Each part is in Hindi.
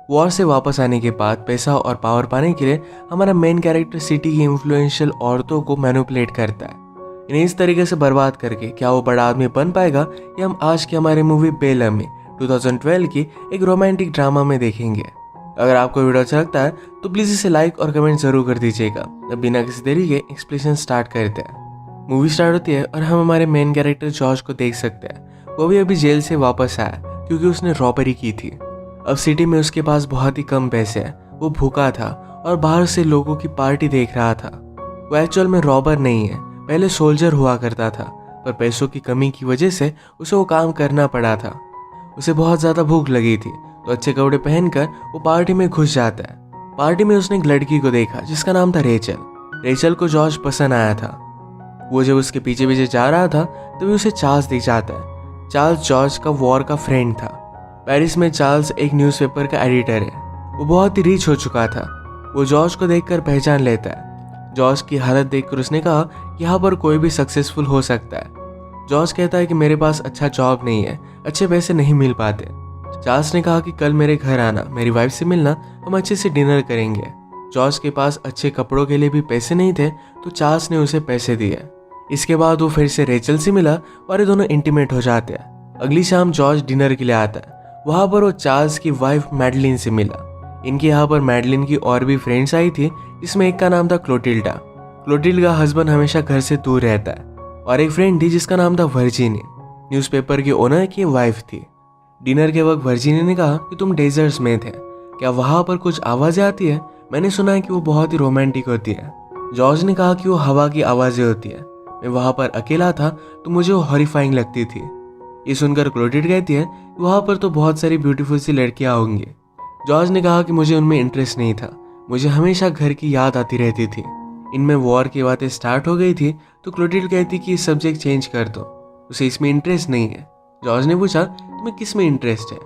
वॉर से वापस आने के बाद पैसा और पावर पाने के लिए हमारा मेन कैरेक्टर सिटी की इन्फ्लुएंशियल औरतों को मैनिपुलेट करता है। इन्हें इस तरीके से बर्बाद करके क्या वो बड़ा आदमी बन पाएगा, ये हम आज की हमारी मूवी बेलमी 2012 की एक रोमांटिक ड्रामा में देखेंगे। अगर आपको वीडियो अच्छा लगता है तो प्लीज़ इसे लाइक और कमेंट जरूर कर दीजिएगा। अब बिना किसी देरी के एक्सप्लेनेशन स्टार्ट करते हैं। मूवी स्टार्ट होती है और हम हमारे मेन कैरेक्टर जॉर्ज को देख सकते हैं। वो भी अभी जेल से वापस आया क्योंकि उसने रॉबरी की थी। अब सिटी में उसके पास बहुत ही कम पैसे हैं। वो भूखा था और बाहर से लोगों की पार्टी देख रहा था। वो एक्चुअल में रॉबर नहीं है, पहले सोल्जर हुआ करता था, पर पैसों की कमी की वजह से उसे वो काम करना पड़ा था। उसे बहुत ज़्यादा भूख लगी थी तो अच्छे कपड़े पहनकर वो पार्टी में घुस जाता है। पार्टी में उसने एक लड़की को देखा जिसका नाम था रेचल। रेचल को जॉर्ज पसंद आया था। वो जब उसके पीछे पीछे जा रहा था तभी उसे चार्ल्स दिख जाता है। चार्ल्स जॉर्ज का वॉर का फ्रेंड था। पेरिस में चार्ल्स एक न्यूज़पेपर का एडिटर है। वो बहुत ही रिच हो चुका था। वो जॉर्ज को देखकर पहचान लेता है। जॉर्ज की हालत देखकर उसने कहा कि यहाँ पर कोई भी सक्सेसफुल हो सकता है। जॉर्ज कहता है कि मेरे पास अच्छा जॉब नहीं है, अच्छे पैसे नहीं मिल पाते। चार्ल्स ने कहा कि कल मेरे घर आना, मेरी वाइफ से मिलना, हम अच्छे से डिनर करेंगे। जॉर्ज के पास अच्छे कपड़ों के लिए भी पैसे नहीं थे तो चार्ल्स ने उसे पैसे दिए। इसके बाद वो फिर से रेचल से मिला और ये दोनों इंटीमेट हो जाते हैं। अगली शाम जॉर्ज डिनर के लिए आता है। वहाँ पर वो चार्ल्स की वाइफ मैडलिन से मिला। इनके यहाँ पर मैडलिन की और भी फ्रेंड्स आई थी, जिसमें एक का नाम था क्लोटिल्डा। क्लोटिल्डा का हस्बैंड हमेशा घर से दूर रहता है। और एक फ्रेंड थी जिसका नाम था वर्जिनी, न्यूज़पेपर की ओनर की वाइफ थी। डिनर के वक्त वर्जिनी ने कहा कि तुम डेजर्ट्स में थे, क्या वहाँ पर कुछ आवाज़ें आती है? मैंने सुना है कि वो बहुत ही रोमांटिक होती है। जॉर्ज ने कहा कि वो हवा की आवाज़ें होती है। मैं वहाँ पर अकेला था तो मुझे वो हॉरिफाइंग लगती थी। ये सुनकर क्लोटिल्डा कहती है कि वहाँ पर तो बहुत सारी ब्यूटीफुल सी लड़कियाँ होंगी। जॉर्ज ने कहा कि मुझे उनमें इंटरेस्ट नहीं था, मुझे हमेशा घर की याद आती रहती थी। इनमें वॉर की बातें स्टार्ट हो गई थी तो क्लोटिल्डा कहती कि सब्जेक्ट चेंज कर दो, उसे इसमें इंटरेस्ट नहीं है। जॉर्ज ने पूछा तुम्हें किस में इंटरेस्ट है?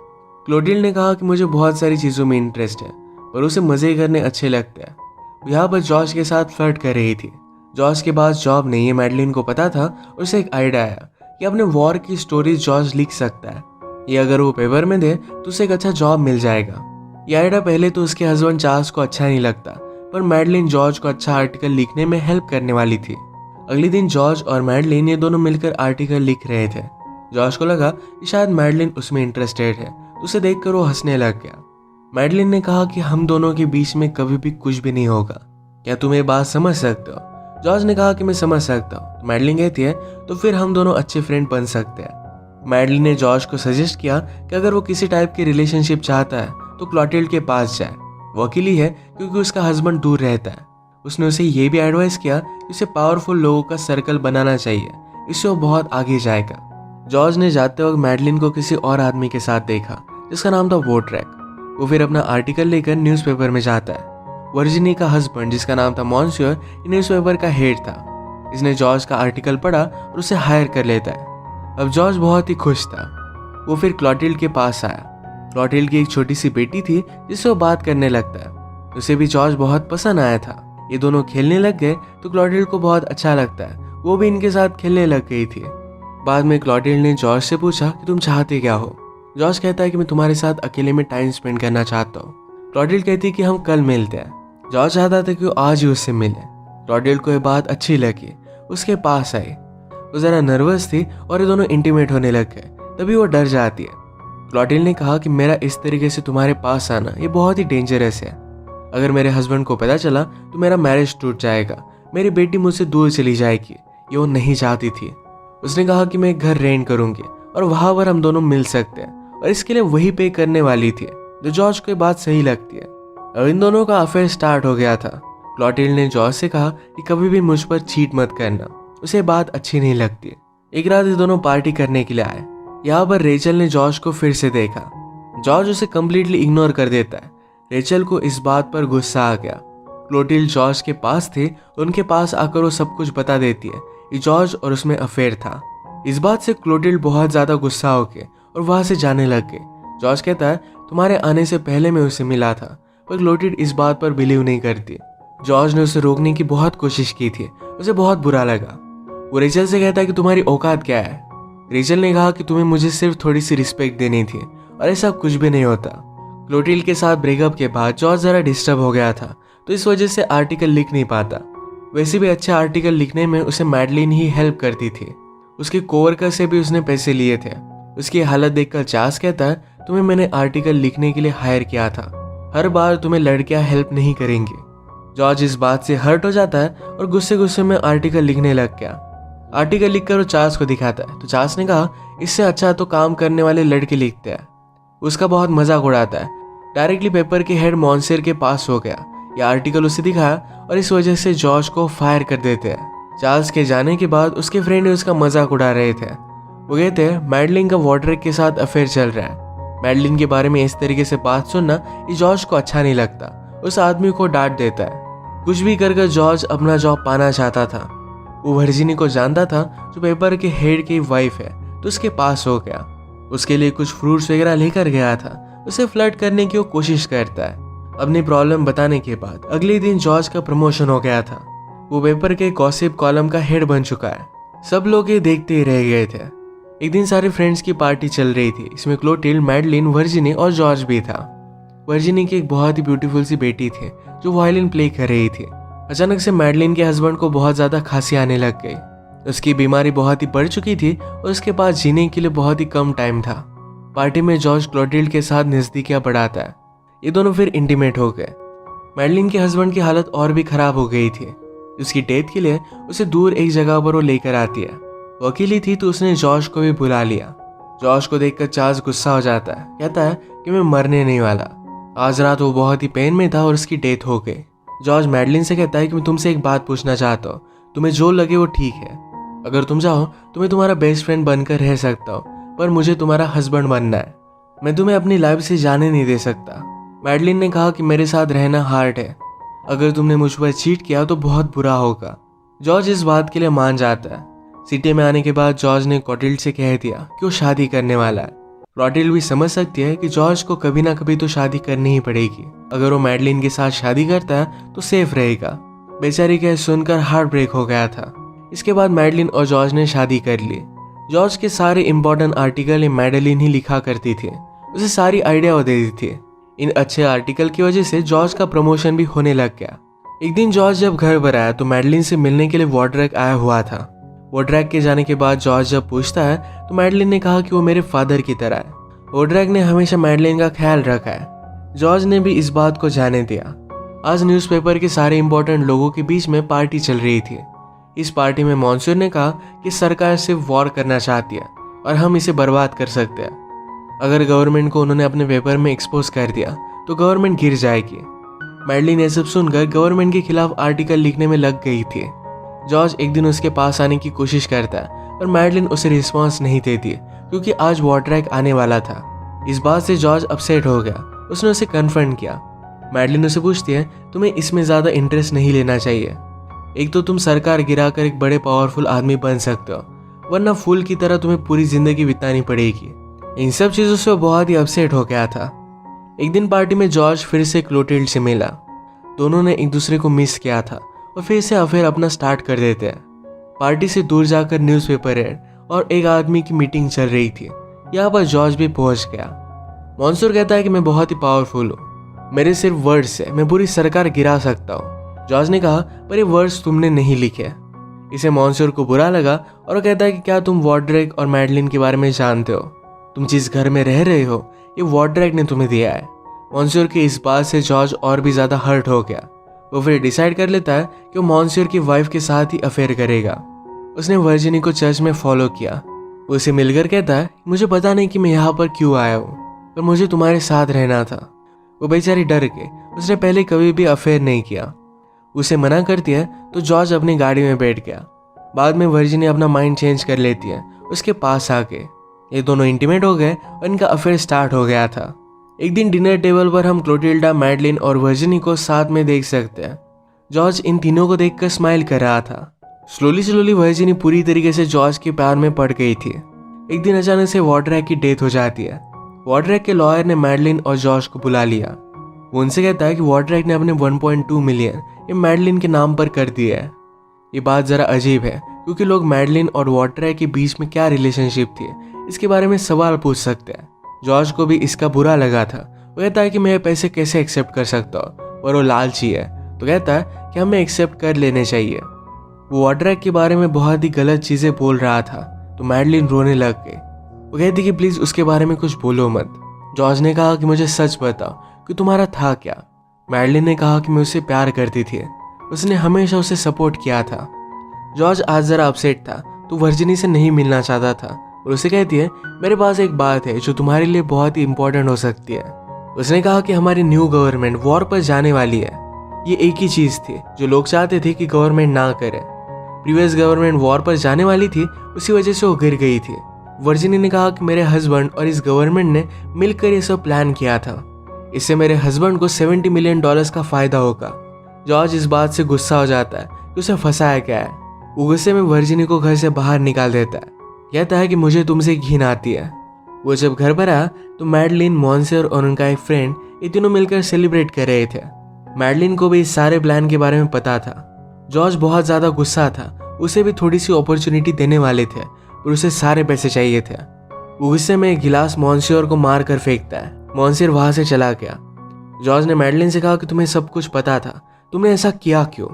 क्लोटिल्डा ने कहा कि मुझे बहुत सारी चीज़ों में इंटरेस्ट है, पर उसे मज़े करने अच्छे लगते हैं। वो यहाँ पर जॉर्ज के साथ फ्लर्ट कर रही थी। जॉर्ज के पास जॉब नहीं है, मैडलिन को पता था। और उसे एक आइडिया आया कि अपने वॉर की स्टोरीज जॉर्ज लिख सकता है। ये अगर वो पेपर में दे तो उसे एक अच्छा जॉब मिल जाएगा। ये आइडिया पहले तो उसके हस्बैंड चार्ल्स को अच्छा नहीं लगता, पर मैडलिन जॉर्ज को अच्छा आर्टिकल लिखने में हेल्प करने वाली थी। अगले दिन जॉर्ज और मैडलिन ये दोनों मिलकर आर्टिकल लिख रहे थे। जॉर्ज को लगा कि शायद मैडलिन उसमें इंटरेस्टेड है तो उसे देखकर वो हंसने लग गया। मैडलिन ने कहा कि हम दोनों के बीच में कभी भी कुछ भी नहीं होगा, क्या तुम ये बात समझ सकते हो? जॉर्ज ने कहा कि मैं समझ सकता हूँ। मैडलिन कहती है तो फिर हम दोनों अच्छे फ्रेंड बन सकते हैं। मैडलिन ने जॉर्ज को सजेस्ट किया कि अगर वो किसी टाइप की रिलेशनशिप चाहता है तो क्लोटिल्डा के पास जाए। वो अकेली है क्योंकि उसका हस्बैंड दूर रहता है। उसने उसे ये भी एडवाइस किया कि उसे पावरफुल लोगों का सर्कल बनाना चाहिए, इससे वो बहुत आगे जाएगा। जॉर्ज ने जाते वक्त मैडलिन को किसी और आदमी के साथ देखा जिसका नाम था वोट्रैक। वो फिर अपना आर्टिकल लेकर न्यूज़पेपर में जाता है। वर्जिनी का हस्बैंड जिसका नाम था मॉन्सियर न्यूज़पेपर का हेड था। इसने जॉर्ज का आर्टिकल पढ़ा और उसे हायर कर लेता है। अब जॉर्ज बहुत ही खुश था। वो फिर क्लोटिल्डा के पास आया। क्लोटिल्डा की एक छोटी सी बेटी थी जिससे वो बात करने लगता है। उसे भी जॉर्ज बहुत पसंद आया था। ये दोनों खेलने लग गए तो क्लोटिल्डा को बहुत अच्छा लगता है, वो भी इनके साथ खेलने लग गई थी। बाद में क्लोटिल्डा ने जॉर्ज से पूछा कि तुम चाहते क्या हो? जॉर्ज कहता है कि मैं तुम्हारे साथ अकेले में टाइम स्पेंड करना चाहता हूँ। क्लोटिल्डा कहती है कि हम कल मिलते हैं। जॉर्ज चाहता था कि वो आज ही उससे मिले। क्लोटिल्डा को ये बात अच्छी लगी, उसके पास आई। वो ज़रा नर्वस थी और ये दोनों इंटीमेट होने लग गए। तभी वो डर जाती है। क्लोटिल्डा ने कहा कि मेरा इस तरीके से तुम्हारे पास आना ये बहुत ही डेंजरस है। अगर मेरे हस्बैंड को पता चला तो मेरा मैरिज टूट जाएगा, मेरी बेटी मुझसे दूर चली जाएगी। ये वो नहीं चाहती थी। उसने कहा कि मैं एक घर रेंट करूंगी और वहां पर हम दोनों मिल सकते हैं, और इसके लिए वही पे करने वाली थी। जो जॉर्ज को ये बात सही लगती है। अब इन दोनों का अफेयर स्टार्ट हो गया था। क्लोटिल्डा ने जॉर्ज से कहा कि कभी भी मुझ पर चीट मत करना, उसे बात अच्छी नहीं लगती। एक रात ये दोनों पार्टी करने के लिए आए। यहाँ पर रेचल ने जॉर्ज को फिर से देखा। जॉर्ज उसे कम्प्लीटली इग्नोर कर देता है। रेचल को इस बात पर गुस्सा आ गया। क्लोटिल्डा जॉर्ज के पास थे, उनके पास आकर वो सब कुछ बता देती है कि जॉर्ज और उसमें अफेयर था। इस बात से क्लोटिल्डा बहुत ज़्यादा गुस्सा हो गए और वहाँ से जाने लग गए। जॉर्ज कहता है तुम्हारे आने से पहले मैं उसे मिला था, पर क्लोटिल्डा इस बात पर बिलीव नहीं करती। जॉर्ज ने उसे रोकने की बहुत कोशिश की थी, उसे बहुत बुरा लगा। वो रेचल से कहता है कि तुम्हारी औकात क्या है? रेचल ने कहा कि तुम्हें मुझे सिर्फ थोड़ी सी रिस्पेक्ट देनी थी और ऐसा कुछ भी नहीं होता। क्लोटिल्ड के साथ ब्रेकअप के बाद जॉर्ज ज़रा डिस्टर्ब हो गया था, तो इस वजह से आर्टिकल लिख नहीं पाता। वैसे भी अच्छे आर्टिकल लिखने में उसे मैडलिन ही हेल्प करती थी। उसके कोवर्कर से भी उसने पैसे लिए थे। उसकी हालत देखकर चार्ल्स कहता है, तुम्हें मैंने आर्टिकल लिखने के लिए हायर किया था, हर बार तुम्हें लड़कियां हेल्प नहीं करेंगी। जॉर्ज इस बात से हर्ट हो जाता है और गुस्से गुस्से में आर्टिकल लिखने लग गया। आर्टिकल लिखकर वो चार्ल्स को दिखाता है, तो चार्ल्स ने कहा, इससे अच्छा तो काम करने वाले लड़के लिखते हैं। उसका बहुत मजाक उड़ाता है। डायरेक्टली पेपर के हेड मॉन्सेर के पास हो गया। यह आर्टिकल उसे दिखाया और इस वजह से जॉर्ज को फायर कर देते हैं। चार्ल्स के जाने के बाद उसके फ्रेंड उसका मजाक उड़ा रहे थे। वो कहते हैं मैडलिन का वॉड्रेक के साथ अफेयर चल रहा है। मैडलिन के बारे में इस तरीके से बात सुनना ये जॉर्ज को अच्छा नहीं लगता। उस आदमी को डांट देता है। कुछ भी कर जॉर्ज अपना जॉब पाना चाहता था। वो वर्जिनी को जानता था जो पेपर के हेड की वाइफ है, तो उसके पास हो गया। उसके लिए कुछ फ्रूट्स वगैरह लेकर गया था। उसे फ्लर्ट करने की वो कोशिश करता है। अपनी प्रॉब्लम बताने के बाद अगले दिन जॉर्ज का प्रमोशन हो गया था। वो पेपर के गॉसिप कॉलम का हेड बन चुका है। सब लोग ये देखते ही रह गए थे। एक दिन सारे फ्रेंड्स की पार्टी चल रही थी। इसमें क्लोटिल्ड, मैडलिन, वर्जिनी और जॉर्ज भी था। वर्जिनी की एक बहुत ही ब्यूटीफुल सी बेटी थी जो वायलिन प्ले कर रही थी। अचानक से मैडलिन के हस्बैंड को बहुत ज्यादा खांसी आने लग गई। उसकी बीमारी बहुत ही बढ़ चुकी थी और उसके पास जीने के लिए बहुत ही कम टाइम था। पार्टी में जॉर्ज क्लोटिल्ड के साथ नजदीकियां बढ़ाता है। ये दोनों फिर इंटीमेट हो गए। मैडलिन के हस्बैंड की हालत और भी खराब हो गई थी। उसकी डेथ के लिए उसे दूर एक जगह पर वो लेकर आती है। वो अकेली थी तो उसने जॉर्ज को भी बुला लिया। जॉर्ज को देखकर चार्ल्स गुस्सा हो जाता है। कहता है कि मैं मरने नहीं वाला। आज रात वो बहुत ही पेन में था और उसकी डेथ हो गई। जॉर्ज मैडलिन से कहता है कि मैं तुमसे एक बात पूछना चाहता हूँ, तुम्हें जो लगे वो ठीक है। अगर तुम चाहो तो मैं तुम्हारा बेस्ट फ्रेंड बनकर रह सकता हूँ, पर मुझे तुम्हारा हस्बैंड बनना है। मैं तुम्हें अपनी लाइफ से जाने नहीं दे सकता। मैडलिन ने कहा कि मेरे साथ रहना हार्ड है। अगर तुमने मुझ पर चीट किया तो बहुत बुरा होगा। जॉर्ज इस बात के लिए मान जाता है। सिटी में आने के बाद जॉर्ज ने क्लोटिल्ड से कह दिया कि वो शादी करने वाला है। क्लोटिल्ड भी समझ सकती है कि जॉर्ज को कभी ना कभी तो शादी करनी ही पड़ेगी। अगर वो मैडलिन के साथ शादी करता है तो सेफ रहेगा। बेचारी का सुनकर हार्ट ब्रेक हो गया था। इसके बाद मैडलिन और जॉर्ज ने शादी कर ली। जॉर्ज के सारे इंपॉर्टेंट आर्टिकल मैडलिन ही लिखा करती थी। उसे सारी आइडिया वो देती थी। इन अच्छे आर्टिकल की वजह से जॉर्ज का प्रमोशन भी होने लग गया। एक दिन जॉर्ज जब घर पर आया तो मैडलिन से मिलने के लिए वॉड्रेक आया हुआ था। वॉड्रेक के जाने के बाद जॉर्ज जब पूछता है तो मैडलिन ने कहा कि वो मेरे फादर की तरह है। वॉड्रेक ने हमेशा मैडलिन का ख्याल रखा है। जॉर्ज ने भी इस बात को जाने दिया। आज न्यूज़पेपर के सारे इंपॉर्टेंट लोगों के बीच में पार्टी चल रही थी। इस पार्टी में मॉन्सूर ने कहा कि सरकार सिर्फ वॉर करना चाहती है और हम इसे बर्बाद कर सकते हैं। अगर गवर्नमेंट को उन्होंने अपने पेपर में एक्सपोज कर दिया तो गवर्नमेंट गिर जाएगी। मैडलिन ये सब सुनकर गवर्नमेंट के खिलाफ आर्टिकल लिखने में लग गई थी। जॉर्ज एक दिन उसके पास आने की कोशिश करता है पर मैडलिन उसे रिस्पॉन्स नहीं देती क्योंकि आज वॉड्रेक आने वाला था। इस बात से जॉर्ज अपसेट हो गया। उसने उसे कन्फ्रंट किया। मैडलिन उसे पूछती है, तुम्हें इसमें ज़्यादा इंटरेस्ट नहीं लेना चाहिए। एक तो तुम सरकार गिराकर एक बड़े पावरफुल आदमी बन सकते हो, वरना फूल की तरह तुम्हें पूरी जिंदगी बितानी पड़ेगी। इन सब चीज़ों से वो बहुत ही अपसेट हो गया था। एक दिन पार्टी में जॉर्ज फिर से क्लोटिल्ड से मिला। दोनों ने एक दूसरे को मिस किया था और फिर से अफेयर अपना स्टार्ट कर देते हैं। पार्टी से दूर जाकर न्यूज़पेपर हेड और एक आदमी की मीटिंग चल रही थी। यहाँ पर जॉर्ज भी पहुंच गया। मॉन्सूर कहता है कि मैं बहुत ही पावरफुल हूँ, मेरे सिर्फ वर्ड्स से मैं पूरी सरकार गिरा सकता हूँ। जॉर्ज ने कहा, पर ये वर्ड्स तुमने नहीं लिखे। इसे मॉन्सूर को बुरा लगा और वो कहता है कि क्या तुम वॉड्रेक और मैडलिन के बारे में जानते हो? तुम जिस घर में रह रहे हो ये वॉड्रेक ने तुम्हें दिया है। मॉन्सूर की इस बात से जॉर्ज और भी ज्यादा हर्ट हो गया। वो फिर डिसाइड कर लेता है कि वो मॉन्सूर की वाइफ के साथ ही अफेयर करेगा। उसने वर्जिनी को चर्च में फॉलो किया। वो उसे मिलकर कहता है, मुझे पता नहीं कि मैं यहाँ पर क्यों आया हूँ, पर मुझे तुम्हारे साथ रहना था। वो बेचारी डर के उसने पहले कभी भी अफेयर नहीं किया। उसे मना करती है तो जॉर्ज अपनी गाड़ी में बैठ गया। बाद में वर्जिनी अपना माइंड चेंज कर लेती है उसके पास आके। ये दोनों इंटीमेट हो गए और इनका अफेयर स्टार्ट हो गया था। एक दिन डिनर टेबल पर हम क्लोटिल्डा, मैडलिन और वर्जिनी को साथ में देख सकते हैं। जॉर्ज इन तीनों को देखकर स्माइल कर रहा था। स्लोली वर्जिनी पूरी तरीके से जॉर्ज के प्यार में पड़ गई थी। एक दिन अचानक से वॉड्रेक की डेथ हो जाती है। वॉड्रेक के लॉयर ने मैडलिन और जॉर्ज को बुला लिया। वो उनसे कहता है कि वॉड्रेक ने अपने 1.2 मिलियन ये मैडलिन के नाम पर कर दिया है। ये बात जरा अजीब है क्योंकि लोग मैडलिन और वॉड्रेक के बीच में क्या रिलेशनशिप थी इसके बारे में सवाल पूछ सकते हैं। जॉर्ज को भी इसका बुरा लगा था। वो कहता है कि मैं ये पैसे कैसे एक्सेप्ट कर सकता हूँ, और वो लालची है तो कहता है कि हमें एक्सेप्ट कर लेने चाहिए। वो वॉड्रैक के बारे में बहुत ही गलत चीज़ें बोल रहा था तो मैडलिन रोने लग गई। वो कहती कि प्लीज़ उसके बारे में कुछ बोलो मत। जॉर्ज ने कहा कि मुझे सच बताओ कि तुम्हारा था क्या। मैडलिन ने कहा कि मैं उससे प्यार करती थी, उसने हमेशा उसे सपोर्ट किया था। जॉर्ज आज ज़रा अपसेट था तो वर्जिनी से नहीं मिलना चाहता था और उसे कहती है मेरे पास एक बात है जो तुम्हारे लिए बहुत ही इंपॉर्टेंट हो सकती है। उसने कहा कि हमारी न्यू गवर्नमेंट वॉर पर जाने वाली है। ये एक ही चीज़ थी जो लोग चाहते थे कि गवर्नमेंट ना करे। प्रीवियस गवर्नमेंट वॉर पर जाने वाली थी, उसी वजह से वो गिर गई थी। वर्जिनी ने कहा कि मेरे हस्बैंड और इस गवर्नमेंट ने मिलकर ये सब प्लान किया था, इससे मेरे हस्बैंड को $70 मिलियन का फायदा होगा। जॉर्ज इस बात से गुस्सा हो जाता है कि उसे फंसाया गया है। वो गुस्से में वर्जिनी को घर से बाहर निकाल देता है, कहता है कि मुझे तुमसे घिन आती है। वो जब घर पर आया तो मैडलिन, मॉन्सियर और उनका एक फ्रेंड ये तीनों मिलकर सेलिब्रेट कर रहे थे। मैडलिन को भी इस सारे प्लान के बारे में पता था। जॉर्ज बहुत ज़्यादा गुस्सा था, उसे भी थोड़ी सी अपॉर्चुनिटी देने वाले थे और उसे सारे पैसे चाहिए थे। वो गुस्से में एक गिलास मॉन्सियर को मार कर फेंकता है। मॉन्सियर वहाँ से चला गया। जॉर्ज ने मैडलिन से कहा कि तुम्हें सब कुछ पता था, तुमने ऐसा किया क्यों।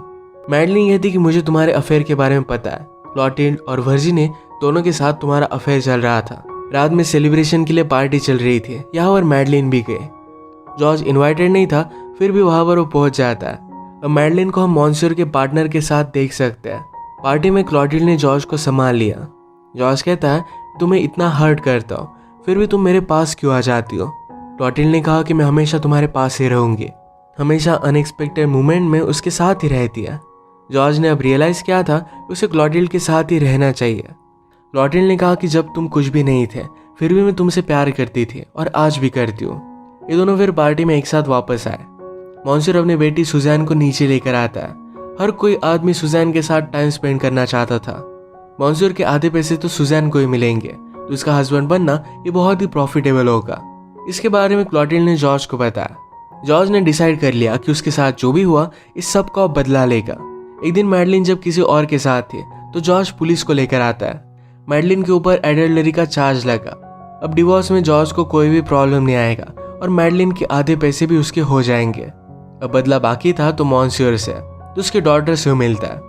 मैडलिन कहती कि मुझे तुम्हारे अफेयर के बारे में पता है, क्लॉटिल्ड और वर्जिनी दोनों के साथ तुम्हारा अफेयर चल रहा था। रात में सेलिब्रेशन के लिए पार्टी चल रही थी, यहाँ पर मैडलिन भी गए। जॉर्ज इनवाइटेड नहीं था, फिर भी वहाँ पर वो पहुंच जाता है। अब मैडलिन को हम मॉन्सियर के पार्टनर के साथ देख सकते हैं। पार्टी में क्लॉटिल्ड ने जॉर्ज को संभाल लिया। जॉर्ज कहता है तुम्हें इतना हर्ट करता हूँ, फिर भी तुम मेरे पास क्यों आ जाती हो। क्लॉटिल्ड ने कहा कि मैं हमेशा तुम्हारे पास ही रहूंगी, हमेशा अनएक्सपेक्टेड मोमेंट में उसके साथ ही रहती है। जॉर्ज ने अब रियलाइज किया था कि उसे क्लॉटिल्ड के साथ ही रहना चाहिए। क्लॉटिल्ड ने कहा कि जब तुम कुछ भी नहीं थे फिर भी मैं तुमसे प्यार करती थी और आज भी करती हूँ। ये दोनों फिर पार्टी में एक साथ वापस आए। मॉन्सियर अपनी बेटी सुजैन को नीचे लेकर आता है। हर कोई आदमी सुजैन के साथ टाइम स्पेंड करना चाहता था। मॉन्सियर के आधे पैसे तो सुजैन को ही मिलेंगे, तो इसका हस्बैंड बनना ये बहुत ही प्रॉफिटेबल होगा। इसके बारे में क्लॉटिल्ड ने जॉर्ज को बताया। जॉर्ज ने डिसाइड कर लिया कि उसके साथ जो भी हुआ इस सब का बदला लेगा। एक दिन मैडलिन जब किसी और के साथ थी तो जॉर्ज पुलिस को लेकर आता है। मैडलिन के ऊपर एडल्टरी का चार्ज लगा। अब डिवोर्स में जॉर्ज को कोई भी प्रॉब्लम नहीं आएगा और मैडलिन के आधे पैसे भी उसके हो जाएंगे। अब बदला बाकी था तो मॉन्सियर से, तो उसके डॉटर से मिलता है।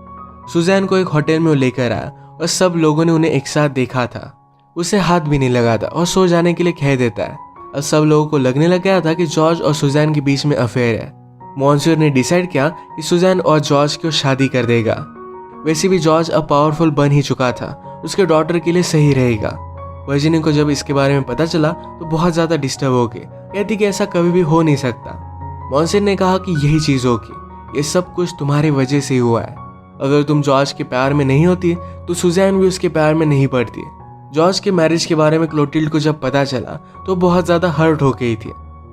सुजैन को एक होटल में वो लेकर आया और सब लोगों ने उन्हें एक साथ देखा था। उसे हाथ भी नहीं लगाता और सो जाने के लिए कह देता है। अब सब लोगों को लगने लग गया था कि जॉर्ज और सुजैन के बीच में अफेयर है। मॉन्सियर ने डिसाइड किया कि सुजैन और जॉर्ज को शादी कर देगा। वैसे भी जॉर्ज अब पावरफुल बन ही चुका था, उसके डॉटर के लिए सही रहेगा। वर्जिनी को जब इसके बारे में पता चला तो बहुत ज़्यादा डिस्टर्ब हो गई, कहती कि ऐसा कभी भी हो नहीं सकता। मॉन्सियर ने कहा कि यही चीज़ होगी, ये सब कुछ तुम्हारी वजह से ही हुआ है। अगर तुम जॉर्ज के प्यार में नहीं होती तो सुजैन भी उसके प्यार में नहीं पड़ती। जॉर्ज के मैरिज के बारे में क्लोटिल्ड को जब पता चला तो बहुत ज़्यादा हर्ट हो गई थी।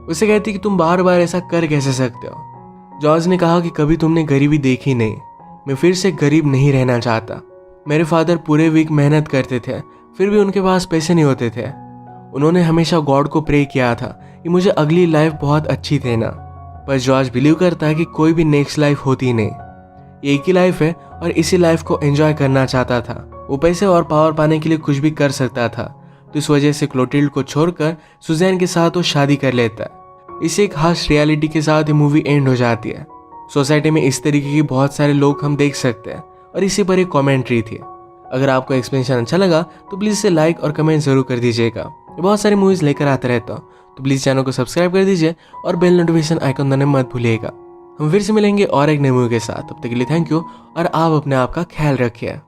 उसे कहती कि तुम बार बार ऐसा कर कैसे सकते हो। जॉर्ज ने कहा कि कभी तुमने गरीबी देखी नहीं, मैं फिर से गरीब नहीं रहना चाहता। मेरे फादर पूरे वीक मेहनत करते थे, फिर भी उनके पास पैसे नहीं होते थे। उन्होंने हमेशा गॉड को प्रे किया था कि मुझे अगली लाइफ बहुत अच्छी देना। पर जॉर्ज बिलीव करता है कि कोई भी नेक्स्ट लाइफ होती नहीं, एक ही लाइफ है और इसी लाइफ को एंजॉय करना चाहता था। वो पैसे और पावर पाने के लिए कुछ भी कर सकता था, तो इस वजह से क्लोटिल्ड को छोड़कर सुजैन के साथ वो शादी कर लेता है। इसी एक हार्श रियलिटी के साथ ये मूवी एंड हो जाती है। सोसाइटी में इस तरीके के बहुत सारे लोग हम देख सकते हैं और इसी पर एक कमेंट्री थी। अगर आपको एक्सप्लेनेशन अच्छा लगा तो प्लीज़ इसे लाइक और कमेंट जरूर कर दीजिएगा। बहुत सारी मूवीज़ लेकर आते रहता हूँ, तो प्लीज़ चैनल को सब्सक्राइब कर दीजिए और बेल नोटिफिकेशन आइकन दबाना मत भूलिएगा। हम फिर से मिलेंगे और एक नई मूवी के साथ। तब तक के लिए थैंक यू और आप अपने आप का ख्याल रखिए।